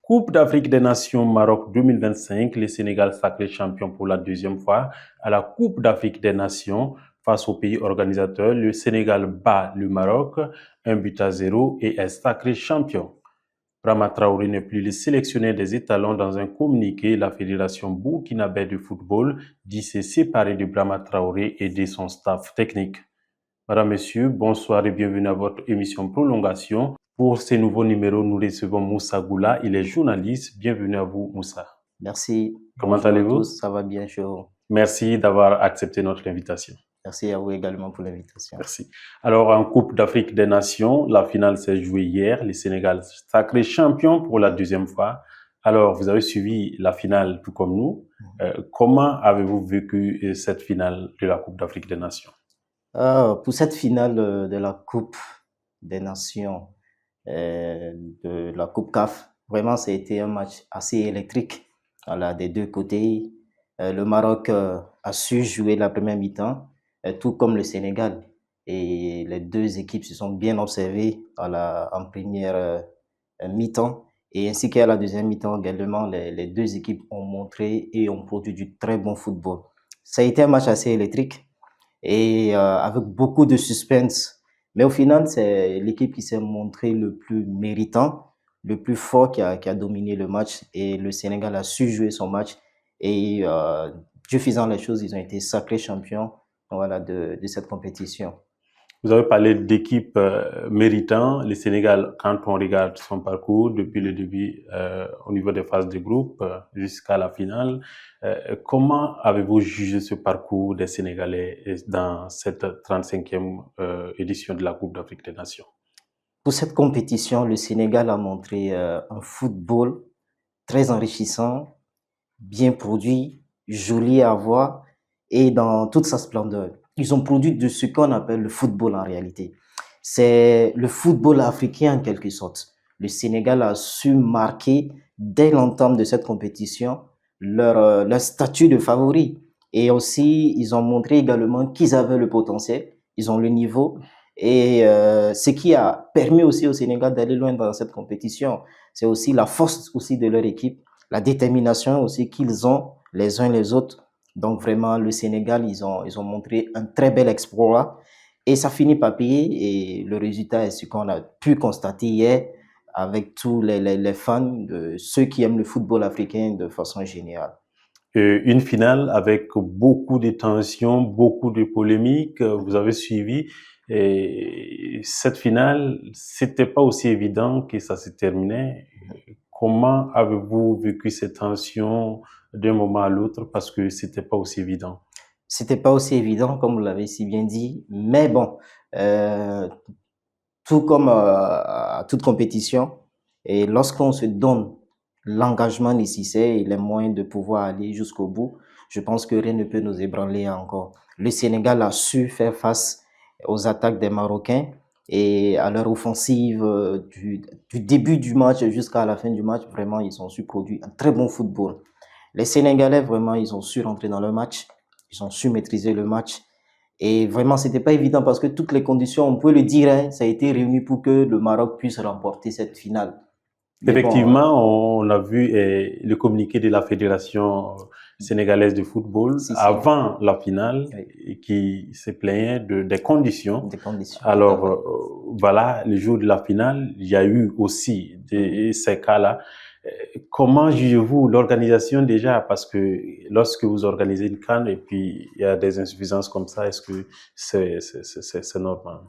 Coupe d'Afrique des Nations Maroc 2025, le Sénégal sacré champion pour la deuxième fois à la Coupe d'Afrique des Nations face au pays organisateur. Le Sénégal bat le Maroc 1-0 et est sacré champion. Brahma Traoré n'est plus le sélectionneur des étalons. Dans un communiqué, la Fédération burkinabé de football dit se séparer de Brahma Traoré et de son staff technique. Madame, Messieurs, bonsoir et bienvenue à votre émission Prolongation. Pour ce nouveau numéro, nous recevons Moussa Goula. Il est journaliste. Bienvenue à vous, Moussa. Merci. Comment Bonjour à allez-vous? tous, ça va bien chez vous. Merci d'avoir accepté notre invitation. Merci à vous également pour l'invitation. Merci. Alors, en Coupe d'Afrique des Nations, la finale s'est jouée hier. Le Sénégal sacré champion pour la deuxième fois. Alors, vous avez suivi la finale tout comme nous. Comment avez-vous vécu cette finale de la Coupe d'Afrique des Nations? Pour cette finale de la Coupe des Nations, de la Coupe CAF, vraiment, ça a été un match assez électrique. Voilà, des deux côtés. Le Maroc a su jouer la première mi-temps, tout comme le Sénégal. Et les deux équipes se sont bien observées en première mi-temps. Et ainsi qu'à la deuxième mi-temps également, les deux équipes ont montré et ont produit du très bon football. Ça a été un match assez électrique et avec beaucoup de suspense. Mais au final, c'est l'équipe qui s'est montrée le plus méritant, le plus fort qui a dominé le match. Et le Sénégal a su jouer son match. Et Dieu faisant les choses, ils ont été sacrés champions, voilà, de cette compétition. Vous avez parlé d'équipe méritant. Le Sénégal, quand on regarde son parcours depuis le début au niveau des phases de groupe jusqu'à la finale, comment avez-vous jugé ce parcours des Sénégalais dans cette 35e édition de la Coupe d'Afrique des Nations? Pour cette compétition, le Sénégal a montré un football très enrichissant, bien produit, joli à voir et dans toute sa splendeur. Ils ont produit de ce qu'on appelle le football en réalité. C'est le football africain en quelque sorte. Le Sénégal a su marquer dès l'entame de cette compétition leur statut de favori. Et aussi, ils ont montré également qu'ils avaient le potentiel, ils ont le niveau. Et ce qui a permis aussi au Sénégal d'aller loin dans cette compétition, c'est aussi la force aussi de leur équipe, la détermination aussi qu'ils ont les uns les autres. Donc vraiment, le Sénégal, ils ont montré un très bel exploit et ça finit par payer. Et le résultat est ce qu'on a pu constater hier avec tous les fans, ceux qui aiment le football africain de façon générale. Une finale avec beaucoup de tensions, beaucoup de polémiques. Vous avez suivi. Et cette finale, c'était pas aussi évident que ça se terminait. Comment avez-vous vécu ces tensions d'un moment à l'autre parce que c'était pas aussi évident? C'était pas aussi évident, comme vous l'avez si bien dit, mais bon, tout comme à toute compétition, et lorsqu'on se donne l'engagement nécessaire et les moyens de pouvoir aller jusqu'au bout, je pense que rien ne peut nous ébranler encore. Le Sénégal a su faire face aux attaques des Marocains et à leur offensive du début du match jusqu'à la fin du match. Vraiment, ils ont su produire un très bon football. Les Sénégalais, vraiment, ils ont su rentrer dans le match, ils ont su maîtriser le match. Et vraiment, c'était pas évident parce que toutes les conditions, on peut le dire, hein, ça a été réuni pour que le Maroc puisse remporter cette finale. Mais Effectivement, bon, on a vu le communiqué de la Fédération sénégalaise de football avant la finale qui se plaignait des conditions. Alors, voilà, le jour de la finale, il y a eu aussi ces cas-là. Comment jugez-vous l'organisation déjà? Parce que lorsque vous organisez une CAN et puis il y a des insuffisances comme ça, est-ce que c'est normal?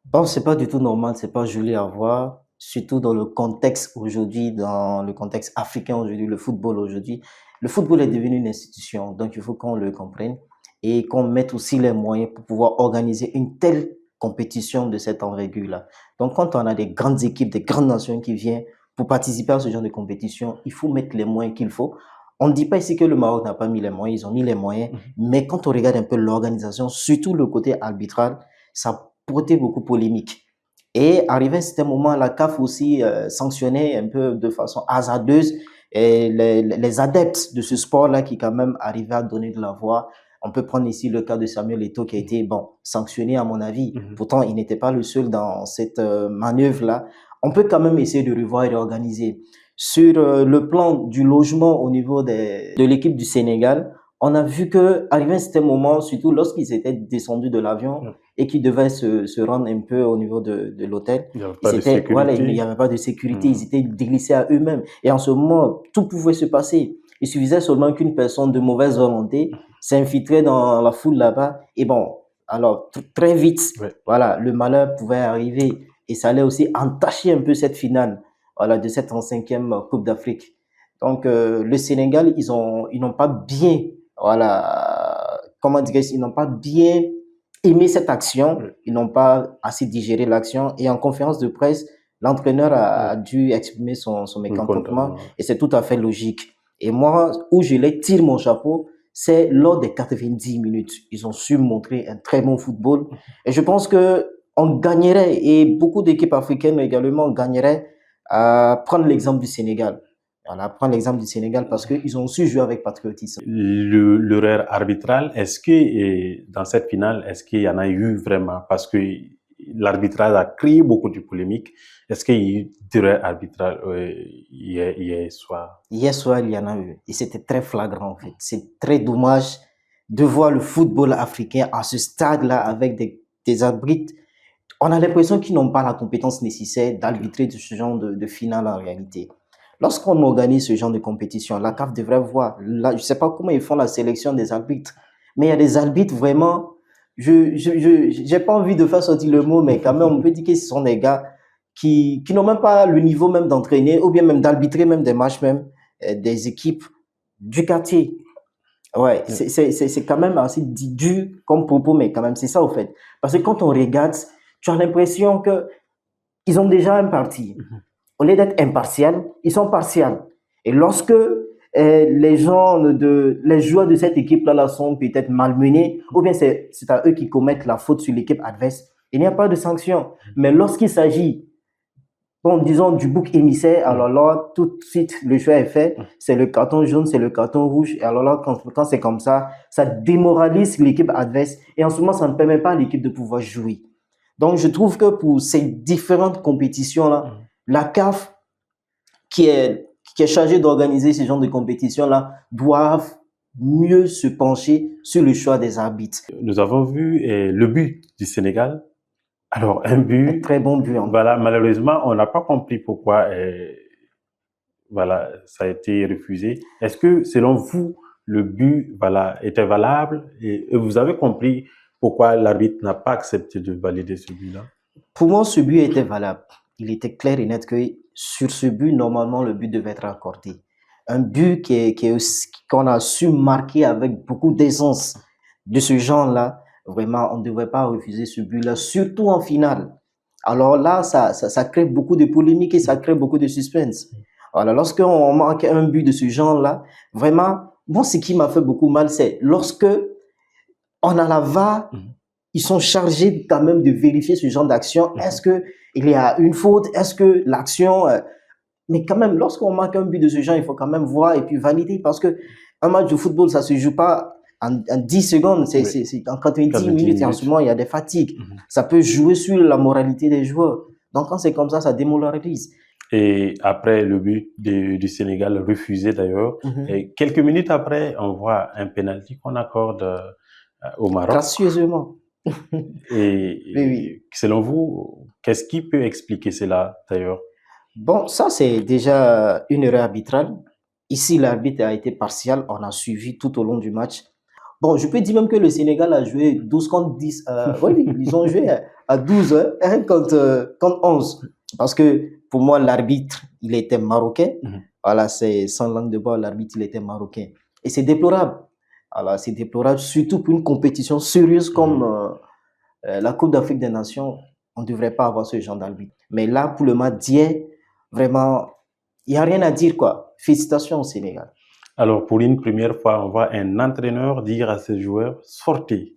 Bon, c'est pas du tout normal, c'est pas joli à voir, surtout dans le contexte aujourd'hui, dans le contexte africain aujourd'hui, le football aujourd'hui. Le football est devenu une institution, donc il faut qu'on le comprenne et qu'on mette aussi les moyens pour pouvoir organiser une telle compétition de cette envergure-là. Donc, quand on a des grandes équipes, des grandes nations qui viennent pour participer à ce genre de compétition, il faut mettre les moyens qu'il faut. On ne dit pas ici que le Maroc n'a pas mis les moyens, ils ont mis les moyens, mais quand on regarde un peu l'organisation, surtout le côté arbitral, ça portait beaucoup polémique. Et arrivé à un certain moment, la CAF aussi sanctionnait un peu de façon hasardeuse les adeptes de ce sport-là qui quand même arrivaient à donner de la voix. On peut prendre ici le cas de Samuel Eto'o qui a été sanctionné à mon avis. Pourtant, il n'était pas le seul dans cette manœuvre-là. On peut quand même essayer de revoir et d'organiser. Sur le plan du logement au niveau de l'équipe du Sénégal, on a vu que arrivé à un certain moment, surtout lorsqu'ils étaient descendus de l'avion Ouais. et qu'ils devaient se rendre un peu au niveau de l'hôtel, Il n'y avait pas de voilà, il n'y sécurité. avait pas de sécurité, ils étaient déglissés à eux-mêmes. Et en ce moment, tout pouvait se passer. Il suffisait seulement qu'une personne de mauvaise volonté s'infiltrait dans la foule là-bas. Et bon, alors très vite, Ouais. voilà, le malheur pouvait arriver et ça allait aussi entacher un peu cette finale, voilà, de cette 35e Coupe d'Afrique. Donc, le Sénégal, ils n'ont pas bien, voilà, comment dire, ils n'ont pas bien aimé cette action, Ouais. ils n'ont pas assez digéré l'action. Et en conférence de presse, l'entraîneur a Ouais. dû exprimer son mécontentement Ouais. et c'est tout à fait logique. Et moi, où je les tire mon chapeau, c'est lors des 90 minutes. Ils ont su montrer un très bon football. Et je pense que on gagnerait, et beaucoup d'équipes africaines également gagneraient, à prendre l'exemple du Sénégal. Voilà, prendre l'exemple du Sénégal parce qu'ils ont su jouer avec patriotisme. L'erreur arbitrale, est-ce que dans cette finale, est-ce qu'il y en a eu vraiment? Parce que l'arbitrage a créé beaucoup de polémiques. Est-ce qu'il y a eu d'erreur arbitrale hier soir? Hier soir, il y en a eu. Et c'était très flagrant, en fait. C'est très dommage de voir le football africain à ce stade-là avec des arbitres. On a l'impression qu'ils n'ont pas la compétence nécessaire d'arbitrer ce genre de finale en réalité. Lorsqu'on organise ce genre de compétition, la CAF devrait voir. Là, je ne sais pas comment ils font la sélection des arbitres, mais il y a des arbitres vraiment. J'ai pas envie de faire sortir le mot, mais quand même, on peut dire que ce sont des gars qui n'ont même pas le niveau même d'entraîner ou bien même d'arbitrer même des matchs même des équipes du quartier. Ouais, c'est quand même assez dur comme propos, mais quand même, c'est ça au fait. Parce que quand on regarde, tu as l'impression que ils ont déjà un parti. Au lieu d'être impartial, ils sont partials. Et lorsque les joueurs de cette équipe-là sont peut-être malmenés, ou bien c'est à eux qui commettent la faute sur l'équipe adverse, il n'y a pas de sanction. Mais lorsqu'il s'agit, bon, disons, du bouc émissaire, alors là, tout de suite, le choix est fait. C'est le carton jaune, c'est le carton rouge. Et alors là, quand c'est comme ça démoralise l'équipe adverse. Et en ce moment, ça ne permet pas à l'équipe de pouvoir jouer. Donc, je trouve que pour ces différentes compétitions-là, la CAF, qui est chargée d'organiser ce genre de compétitions-là, doivent mieux se pencher sur le choix des arbitres. Nous avons vu le but du Sénégal. Alors, un Un but, très bon but. voilà, malheureusement, on n'a pas compris pourquoi voilà, ça a été refusé. Est-ce que, selon vous, le but voilà, était valable et vous avez compris pourquoi l'arbitre n'a pas accepté de valider ce but-là? Pour moi, ce but était valable. Il était clair et net que sur ce but, normalement, le but devait être accordé. Un but qu'on a su marquer avec beaucoup d'aisance de ce genre-là. Vraiment, on ne devrait pas refuser ce but-là, surtout en finale. Alors là, ça crée beaucoup de polémiques et ça crée beaucoup de suspense. Voilà, lorsqu'on marque un but de ce genre-là, vraiment, moi, ce qui m'a fait beaucoup mal, c'est lorsque on a la VAR, ils sont chargés quand même de vérifier ce genre d'action. Est-ce que il y a une faute? Est-ce que l'action... Mais quand même, lorsqu'on marque un but de ce genre, il faut quand même voir et puis valider parce que un match de football, ça se joue pas en 10 secondes, c'est en 90 minutes et en ce moment, il y a des fatigues. Ça peut jouer sur la moralité des joueurs. Donc, quand c'est comme ça démoralise. Et après le but du Sénégal, refusé d'ailleurs, et quelques minutes après, on voit un penalty qu'on accorde au Maroc. Gracieusement. Et selon vous, qu'est-ce qui peut expliquer cela d'ailleurs? Bon, ça c'est déjà une erreur arbitrale. Ici, l'arbitre a été partial, on a suivi tout au long du match. Bon, je peux dire même que le Sénégal a joué 12 contre 10. Oui, ils ont joué à 12 contre 11. Parce que pour moi, l'arbitre, il était marocain. Voilà, c'est sans langue de bois, l'arbitre, il était marocain. Et c'est déplorable. Alors, c'est déplorable, surtout pour une compétition sérieuse comme la Coupe d'Afrique des Nations. On ne devrait pas avoir ce genre d'arbitre. Mais là, pour le match d'hier, vraiment, il n'y a rien à dire, quoi. Félicitations au Sénégal. Alors, pour une première fois, on voit un entraîneur dire à ses joueurs, sortez.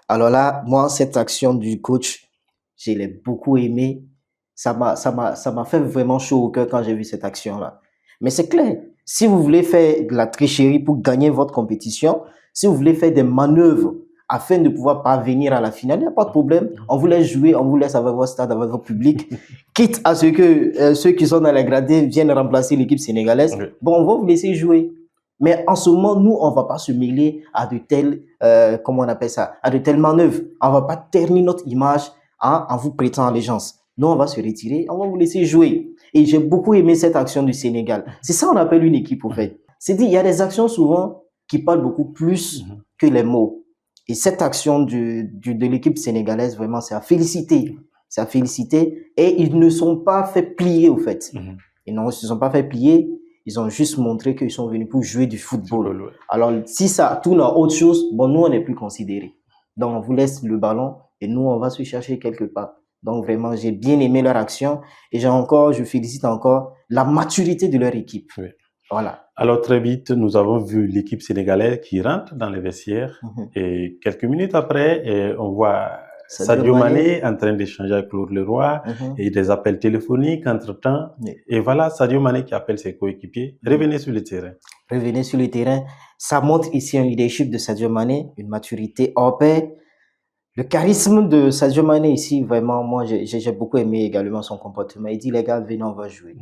Alors là, moi, cette action du coach, je l'ai beaucoup aimé. Ça m'a fait vraiment chaud au cœur quand j'ai vu cette action-là. Mais c'est clair, si vous voulez faire de la tricherie pour gagner votre compétition, si vous voulez faire des manœuvres afin de pouvoir parvenir à la finale. Il n'y a pas de problème. On vous laisse jouer, on vous laisse avec votre stade, avec votre public. Quitte à ce que ceux qui sont dans les gradins viennent remplacer l'équipe sénégalaise, Oui. bon, on va vous laisser jouer. Mais en ce moment, nous, on ne va pas se mêler à de telles, comment on appelle ça, à de telles manœuvres. On ne va pas ternir notre image en vous prêtant allégeance. Nous, on va se retirer, on va vous laisser jouer. Et j'ai beaucoup aimé cette action du Sénégal. C'est ça qu'on appelle une équipe, au fait. C'est-à-dire, il y a des actions souvent qui parlent beaucoup plus que les mots. Et cette action de l'équipe sénégalaise, vraiment, c'est à féliciter. C'est à féliciter. Et ils ne sont pas fait plier, au fait. Ils ne se sont pas fait plier. Ils ont juste montré qu'ils sont venus pour jouer du football. Ouais. Alors, si ça tourne à autre chose, bon, nous, on n'est plus considérés. Donc, on vous laisse le ballon et nous, on va se chercher quelque part. Donc, vraiment, j'ai bien aimé leur action et je félicite encore la maturité de leur équipe. Oui. Voilà. Alors, très vite, nous avons vu l'équipe sénégalaise qui rentre dans les vestiaires et quelques minutes après, on voit Sadio Mané en train d'échanger avec Claude Leroy et des appels téléphoniques entre-temps. Et voilà, Sadio Mané qui appelle ses coéquipiers. Revenez sur le terrain. Revenez sur le terrain. Ça montre ici un leadership de Sadio Mané, une maturité hors pair. Le charisme de Sadio Mané ici, vraiment, moi, j'ai beaucoup aimé également son comportement. Il dit, les gars, venez, on va jouer.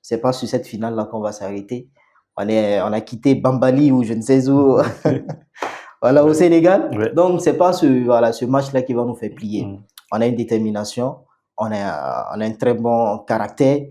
C'est pas sur cette finale-là qu'on va s'arrêter. On a quitté Bambali ou je ne sais où. Voilà, au Sénégal. Ouais. Donc, c'est pas ce match-là qui va nous faire plier. On a une détermination, on a un très bon caractère,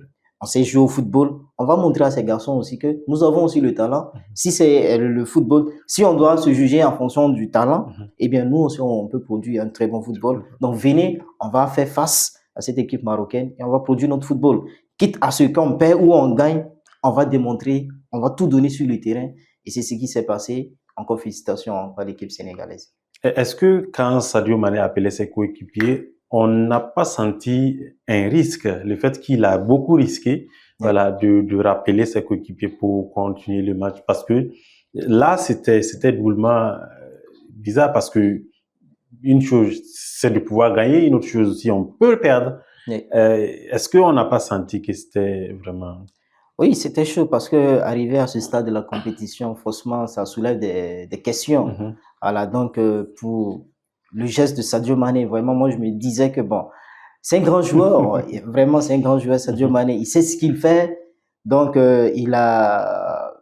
on sait jouer au football. On va montrer à ces garçons aussi que nous avons aussi le talent. Si c'est le football, si on doit se juger en fonction du talent, eh bien, nous aussi, on peut produire un très bon football. Donc, venez, on va faire face à cette équipe marocaine et on va produire notre football. Quitte à ce qu'on perd ou on gagne, on va démontrer, on va tout donner sur le terrain. Et c'est ce qui s'est passé. Encore félicitations à l'équipe sénégalaise. Est-ce que quand Sadio Mané appelait ses coéquipiers, on n'a pas senti un risque, le fait qu'il a beaucoup risqué, voilà, de rappeler ses coéquipiers pour continuer le match? Parce que là, c'était doublement bizarre parce que une chose, c'est de pouvoir gagner, une autre chose aussi, on peut perdre. Est-ce qu'on n'a pas senti que c'était vraiment... Oui, c'était chaud parce que arriver à ce stade de la compétition, forcément, ça soulève des questions. Voilà, donc pour le geste de Sadio Mané, vraiment, moi, je me disais que bon, c'est un grand joueur, vraiment, c'est un grand joueur, Sadio Mané. Il sait ce qu'il fait, donc il a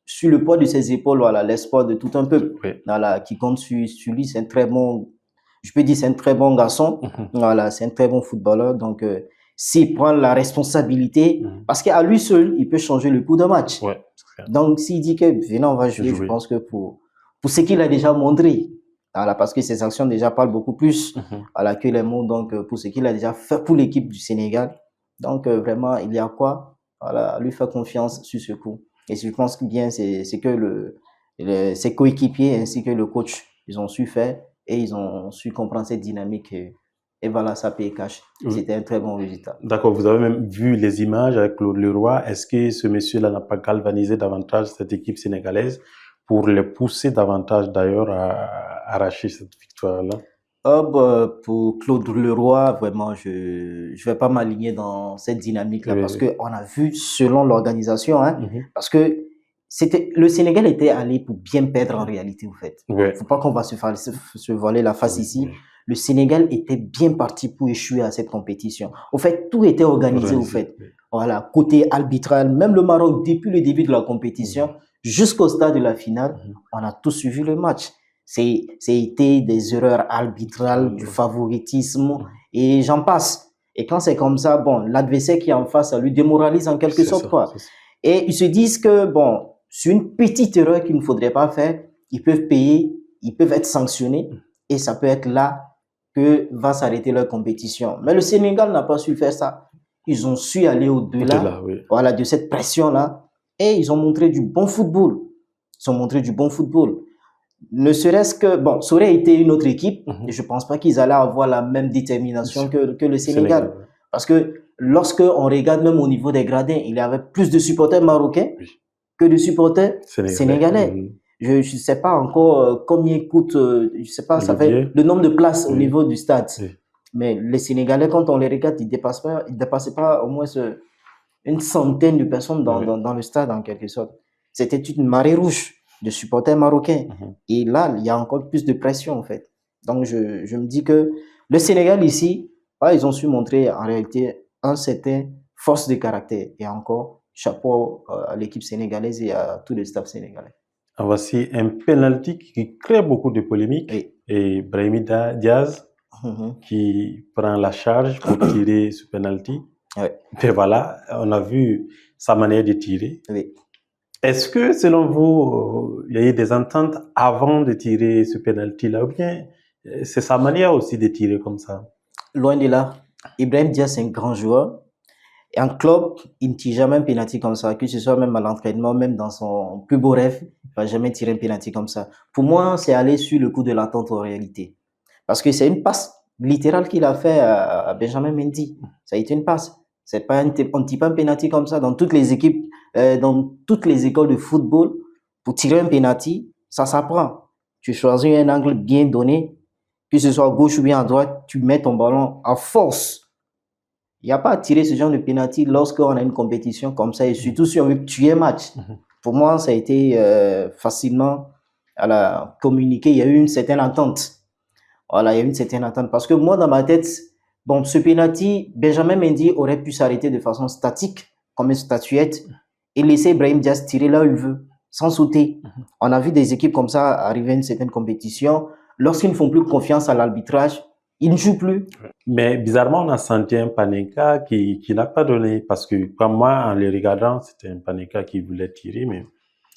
sur le poids de ses épaules, voilà, l'espoir de tout un peuple, voilà, qui compte sur lui. C'est un très bon, je peux dire, c'est un très bon garçon. Voilà, c'est un très bon footballeur, donc. S'il prend la responsabilité, parce qu'à lui seul, il peut changer le cours de match. Donc, s'il dit que venez, on va jouer, je pense que pour ce qu'il a déjà montré, voilà, parce que ses actions déjà parlent beaucoup plus voilà, que les mots, donc pour ce qu'il a déjà fait pour l'équipe du Sénégal. Donc, vraiment, il y a quoi voilà, lui faire confiance sur ce coup. Et je pense que bien, c'est que ses coéquipiers ainsi que le coach, ils ont su faire et ils ont su comprendre cette dynamique. Et voilà, ça paye cash. C'était un très bon résultat. D'accord, vous avez même vu les images avec Claude Leroy. Est-ce que ce monsieur-là n'a pas galvanisé davantage cette équipe sénégalaise pour les pousser davantage d'ailleurs à arracher cette victoire-là? Pour Claude Leroy, vraiment, je vais pas m'aligner dans cette dynamique-là parce que on a vu selon l'organisation, parce que le Sénégal était allé pour bien perdre en réalité, en fait. Faut pas qu'on va se voiler la face ici. Le Sénégal était bien parti pour échouer à cette compétition. Au fait, tout était organisé, au fait. Voilà, côté arbitral, même le Maroc, depuis le début de la compétition, jusqu'au stade de la finale, on a tous suivi le match. C'est été des erreurs arbitrales, du favoritisme, et j'en passe. Et quand c'est comme ça, bon, l'adversaire qui est en face, ça lui démoralise en quelque sorte, quoi. Et ils se disent que, bon, sur une petite erreur qu'il ne faudrait pas faire, ils peuvent payer, ils peuvent être sanctionnés, et ça peut être là que va s'arrêter leur compétition. Mais le Sénégal n'a pas su faire ça. Ils ont su aller au-delà voilà, de cette pression-là et ils ont montré du bon football. Ils ont montré du bon football. Ne serait-ce que, bon, ça aurait été une autre équipe et je ne pense pas qu'ils allaient avoir la même détermination que le Sénégal. Parce que lorsque on regarde même au niveau des gradins, il y avait plus de supporters marocains que de supporters sénégalais. Je ne sais pas encore combien coûte, je sais pas, ça fait le nombre de places au niveau du stade. Mais les Sénégalais, quand on les regarde, ils dépassaient pas au moins une centaine de personnes dans le stade, en quelque sorte. C'était une marée rouge. de supporters marocains. Mhm. Et là, il y a encore plus de pression, en fait. Donc, je me dis que le Sénégal ici, ils ont su montrer en réalité un certain force de caractère. Et encore, chapeau à l'équipe sénégalaise et à tout le staff sénégalais. Voici un penalty qui crée beaucoup de polémiques. Oui. Et Brahimi Diaz qui prend la charge pour tirer ce penalty. Oui. Et voilà, on a vu sa manière de tirer. Oui. Est-ce que, selon vous, il y a eu des ententes avant de tirer ce penalty-là, ou bien c'est sa manière aussi de tirer comme ça? Loin de là. Ibrahim Diaz, c'est un grand joueur. Et en club, il ne tire jamais un penalty comme ça, que ce soit même à l'entraînement, même dans son plus beau rêve, il ne va jamais tirer un penalty comme ça. Pour moi, c'est aller sur le coup de l'attente en réalité. Parce que c'est une passe littérale qu'il a fait à Benjamin Mendy. Ça a été une passe. C'est pas on ne tire pas un penalty comme ça dans toutes les équipes, dans toutes les écoles de football. Pour tirer un penalty, ça s'apprend. Tu choisis un angle bien donné, que ce soit à gauche ou bien à droite, tu mets ton ballon à force. Il n'y a pas à tirer ce genre de penalty lorsqu'on a une compétition comme ça et surtout si on veut tuer un match. Pour moi, ça a été facilement communiqué. Il y a eu une certaine entente. Voilà, il y a eu une certaine attente. Parce que moi, dans ma tête, bon, ce penalty, Benjamin Mendy aurait pu s'arrêter de façon statique, comme une statuette, et laisser Brahim Diaz tirer là où il veut, sans sauter. On a vu des équipes comme ça arriver à une certaine compétition. Lorsqu'ils ne font plus confiance à l'arbitrage, ils ne jouent plus. Mais bizarrement, on a senti un Panenka qui n'a pas donné, parce que comme moi, en les regardant, c'était un Panenka qui voulait tirer, mais...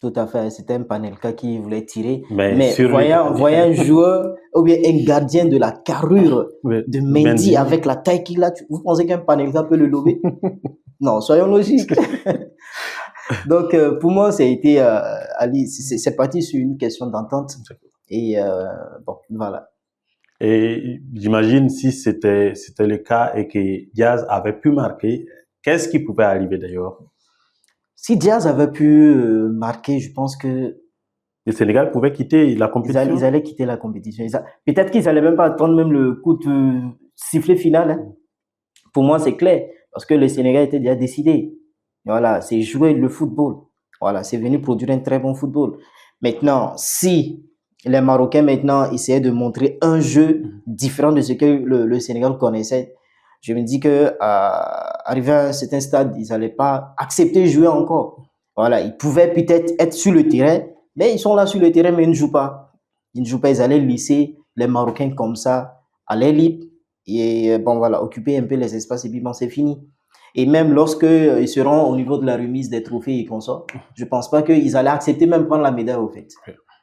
Tout à fait, c'était un Panenka qui voulait tirer. Mais voyant un joueur, ou bien un gardien de la carrure de Mendy avec la taille qu'il a, vous pensez qu'un Panenka peut le lober? Non, soyons logiques. Donc, pour moi, ça a été, c'est parti sur une question d'entente. Et bon, voilà. Et j'imagine si c'était le cas et que Diaz avait pu marquer, qu'est-ce qui pouvait arriver d'ailleurs? Si Diaz avait pu marquer, je pense que le Sénégal pouvait quitter la compétition. Ils allaient quitter la compétition. Peut-être qu'ils allaient même pas attendre même le coup de sifflet final. Hein. Pour moi, c'est clair parce que le Sénégal était déjà décidé. Voilà, c'est jouer le football. Voilà, c'est venu produire un très bon football. Maintenant, si les Marocains maintenant essayaient de montrer un jeu différent de ce que le Sénégal connaissait, je me dis que arrivé à un certain stade, ils n'allaient pas accepter de jouer encore. Voilà, ils pouvaient peut-être être sur le terrain, mais ils sont là sur le terrain, mais ils ne jouent pas. Ils ne jouent pas, ils allaient laisser les Marocains comme ça, à l'air libre, et bon voilà, occuper un peu les espaces, et puis bon, c'est fini. Et même lorsque ils seront au niveau de la remise des trophées et consorts, je pense pas qu'ils allaient accepter même prendre la médaille au fait.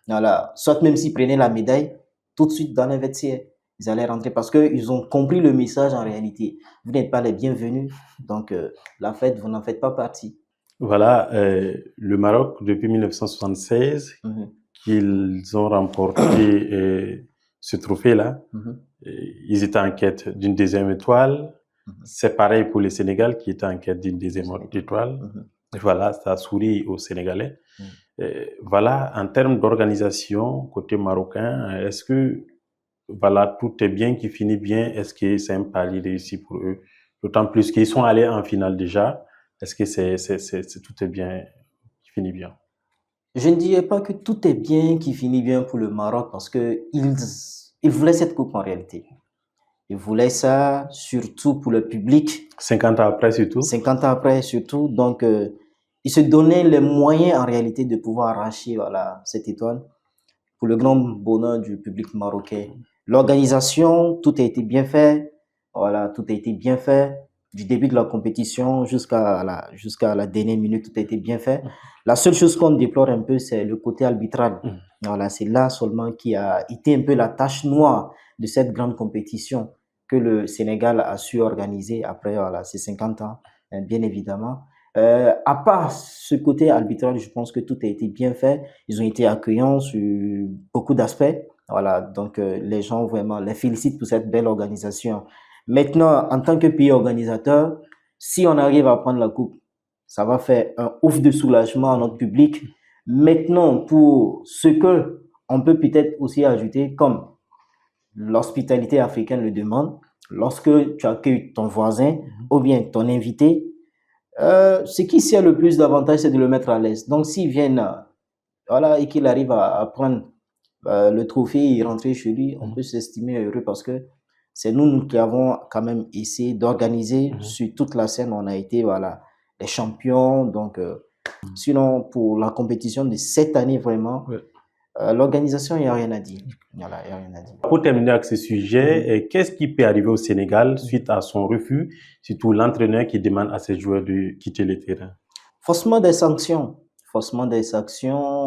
Voilà, soit même s'ils prenaient la médaille, tout de suite dans les vestiaires, ils allaient rentrer parce qu'ils ont compris le message en réalité. Vous n'êtes pas les bienvenus, donc la fête, vous n'en faites pas partie. Voilà, le Maroc, depuis 1976, qu'ils ont remporté ce trophée-là, ils étaient en quête d'une deuxième étoile. C'est pareil pour le Sénégal qui était en quête d'une deuxième étoile. Voilà, ça sourit aux Sénégalais. Voilà, en termes d'organisation, côté marocain, est-ce que voilà, tout est bien, qui finit bien? Est-ce que c'est un palier réussi pour eux? D'autant plus qu'ils sont allés en finale déjà. Est-ce que tout est bien, qui finit bien? Je ne dirais pas que tout est bien, qui finit bien pour le Maroc parce que ils voulaient cette coupe en réalité. Ils voulaient ça surtout pour le public. 50 ans après surtout. 50 ans après surtout. Donc, ils se donnaient les moyens en réalité de pouvoir arracher voilà, cette étoile pour le grand bonheur du public marocain. L'organisation, tout a été bien fait. Voilà, tout a été bien fait. Du début de la compétition jusqu'à la dernière minute, tout a été bien fait. La seule chose qu'on déplore un peu, c'est le côté arbitral. Voilà, c'est là seulement qui a été un peu la tache noire de cette grande compétition que le Sénégal a su organiser après voilà, ces 50 ans, bien évidemment. À part ce côté arbitral, je pense que tout a été bien fait. Ils ont été accueillants sur beaucoup d'aspects. Voilà, donc les gens vraiment les félicitent pour cette belle organisation. Maintenant, en tant que pays organisateur, si on arrive à prendre la coupe, ça va faire un ouf de soulagement à notre public. Maintenant, pour ce que on peut peut-être aussi ajouter, comme l'hospitalité africaine le demande, lorsque tu accueilles ton voisin ou bien ton invité, ce qui sert le plus d'avantage, c'est de le mettre à l'aise. Donc, s'ils viennent voilà, et qu'il arrive à prendre le trophée et rentrer chez lui, on peut s'estimer heureux parce que c'est nous qui avons quand même essayé d'organiser sur toute la scène. On a été, voilà, les champions. Donc, sinon, pour la compétition de cette année, vraiment, Ouais. l'organisation, il n'y a rien à dire. Voilà, il n'y a rien à dire. Pour terminer avec ce sujet, qu'est-ce qui peut arriver au Sénégal suite à son refus, surtout l'entraîneur qui demande à ses joueurs de quitter le terrain? Forcément des sanctions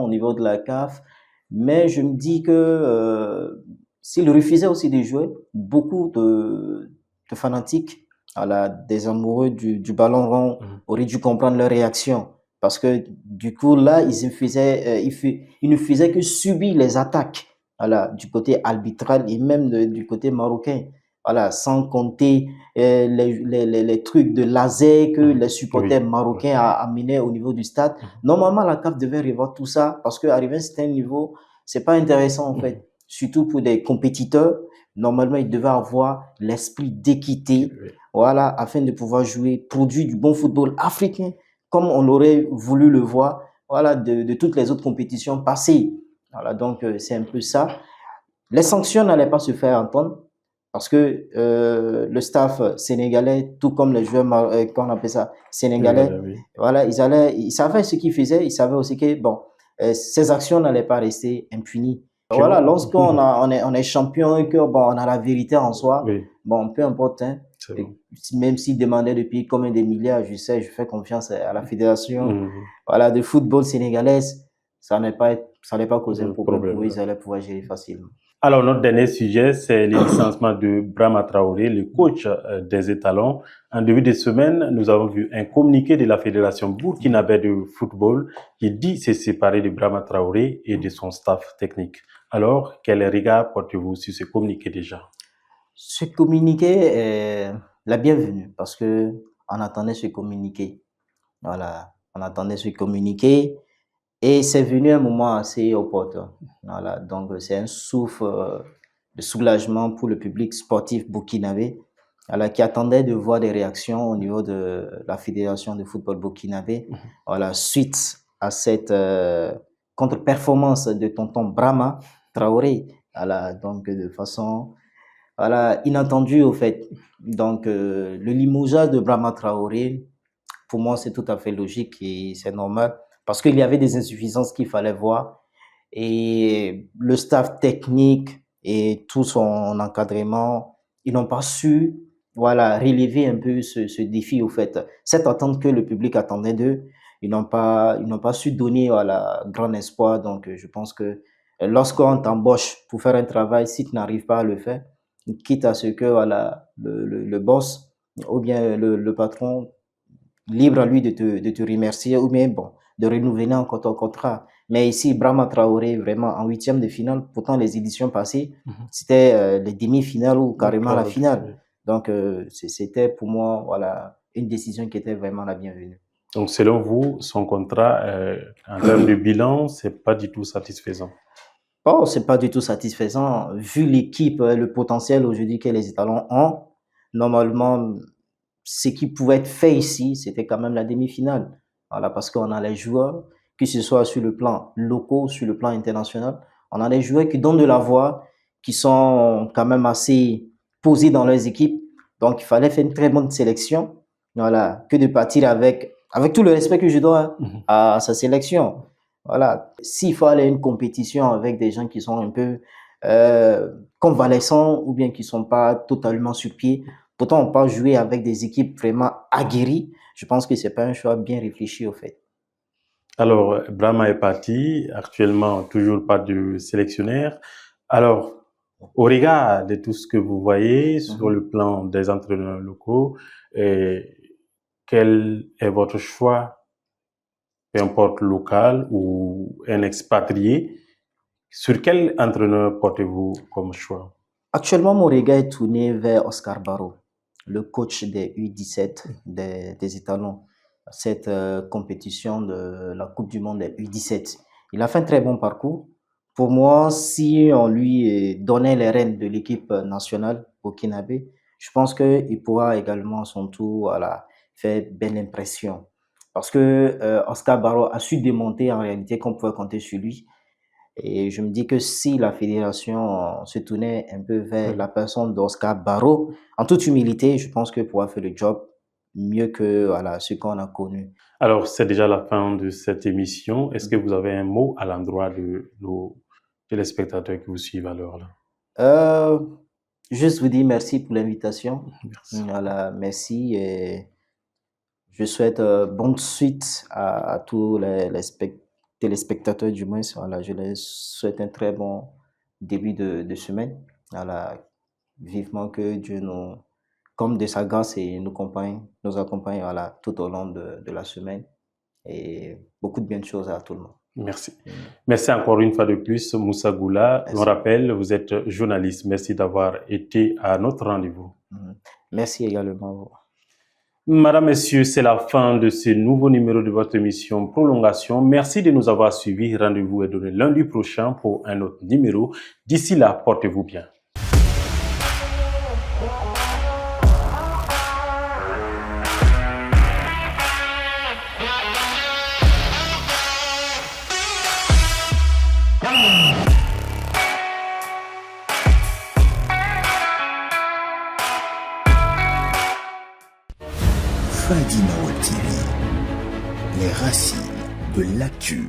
au niveau de la CAF, mais je me dis que s'il refusait aussi de jouer, beaucoup de fanatiques, voilà, des amoureux du ballon rond auraient dû comprendre leur réaction. Parce que du coup, là, ils ne faisaient que subir les attaques, voilà, du côté arbitral et même du côté marocain. Voilà, sans compter les trucs de laser que les supporters Oui. marocains amenaient au niveau du stade. Normalement, la CAF devait revoir tout ça parce qu'arriver à un certain niveau, c'est pas intéressant en fait. Surtout pour des compétiteurs, normalement, ils devaient avoir l'esprit d'équité, Oui. voilà, afin de pouvoir jouer, produire du bon football africain comme on aurait voulu le voir, voilà, de toutes les autres compétitions passées. Voilà, donc c'est un peu ça. Les sanctions n'allaient pas se faire entendre parce que le staff sénégalais, tout comme les joueurs, qu'on appelle ça, sénégalais, Oui. voilà, ils savaient ce qu'ils faisaient, ils savaient aussi que, bon, ces actions n'allaient pas rester impunies. Voilà, lorsqu'on on est champion et que, bon, on a la vérité en soi, Oui, bon, peu importe, hein, c'est bon. même s'ils demandaient depuis combien de milliards, je sais, je fais confiance à la fédération, Mhm. voilà, de football sénégalaise, ça n'est pas, ça n'est pas causé un Le problème pour eux, problème. ils allaient pouvoir gérer facilement. Alors, notre dernier sujet, c'est le licenciement de Brahma Traoré, le coach des étalons. En début de semaine, nous avons vu un communiqué de la Fédération burkinabé de football qui dit se séparer de Brahma Traoré et de son staff technique. Alors, quel regard portez-vous sur ce communiqué déjà? Ce communiqué est la bienvenue parce que on attendait ce communiqué. Voilà, on attendait ce communiqué et c'est venu à un moment assez opportun. Voilà, donc c'est un souffle de soulagement pour le public sportif burkinabé, voilà, qui attendait de voir des réactions au niveau de la Fédération de football burkinabé, voilà, suite à cette contre-performance de tonton Brahma Traoré, voilà, donc de façon, voilà, inattendue au fait. Donc le limogeage de Brahma Traoré, pour moi, c'est tout à fait logique et c'est normal parce qu'il y avait des insuffisances qu'il fallait voir et le staff technique et tout son encadrement, ils n'ont pas su, voilà, relever un peu ce défi au fait. Cette attente que le public attendait d'eux, ils n'ont pas su donner, voilà, grand espoir. Donc, je pense que lorsqu'on t'embauche pour faire un travail, si tu n'arrives pas à le faire, quitte à ce que, voilà, le boss ou bien le patron, libre à lui de te remercier ou bien, bon, de renouveler encore ton contrat. Mais ici, Brahma Traoré, vraiment, en huitième de finale, pourtant les éditions passées, c'était les demi-finales ou carrément la finale. Donc, c'était pour moi, voilà, une décision qui était vraiment la bienvenue. Donc, selon vous, son contrat, en termes de bilan, c'est pas du tout satisfaisant. Bon, c'est pas du tout satisfaisant. Vu l'équipe, le potentiel aujourd'hui que les étalons ont, normalement, ce qui pouvait être fait ici, c'était quand même la demi-finale. Voilà, parce qu'on a les joueurs, que ce soit sur le plan local, sur le plan international, on a des joueurs qui donnent de la voix, qui sont quand même assez posés dans leurs équipes. Donc, il fallait faire une très bonne sélection. Voilà, que de partir avec tout le respect que je dois à sa sélection. Voilà, s'il faut aller à une compétition avec des gens qui sont un peu convalescents ou bien qui sont pas totalement sur pied, pourtant on peut jouer avec des équipes vraiment aguerries. Je pense que c'est pas un choix bien réfléchi au fait. Alors, Brahma est parti, actuellement toujours pas de sélectionnaire. Alors, au regard de tout ce que vous voyez sur le plan des entraîneurs locaux, quel est votre choix, peu importe local ou un expatrié, sur quel entraîneur portez-vous comme choix? Actuellement, mon regard est tourné vers Oscar Barro, le coach des U17 des étalons, cette compétition de la Coupe du Monde des U17. Il a fait un très bon parcours. Pour moi, si on lui donnait les rênes de l'équipe nationale burkinabé, je pense qu'il pourra également à son tour, voilà, faire belle impression. parce que Oscar Barrow a su démonter en réalité qu'on pouvait compter sur lui. Et je me dis que si la fédération se tournait un peu vers la personne d'Oscar Barrow, en toute humilité, je pense que pourra faire le job mieux que voilà, ce qu'on a connu. Alors, c'est déjà la fin de cette émission. Est-ce que vous avez un mot à l'endroit de nos téléspectateurs qui vous suivent à l'heure là? Juste vous dire merci pour l'invitation. Merci. Voilà, merci et je souhaite bonne suite à tous les téléspectateurs du moins. Voilà, je les souhaite un très bon début de semaine. Voilà, vivement que Dieu nous, comme de sa grâce, et nous accompagne voilà, tout au long de la semaine. Et beaucoup de bonnes choses à tout le monde. Merci. Merci encore une fois de plus, Moussa Goula. Merci. On rappelle, vous êtes journaliste. Merci d'avoir été à notre rendez-vous. Merci également à vous. Madame, Messieurs, c'est la fin de ce nouveau numéro de votre émission Prolongation. Merci de nous avoir suivis. Rendez-vous est donné lundi prochain pour un autre numéro. D'ici là, portez-vous bien. Fadima TV, les racines de l'actu.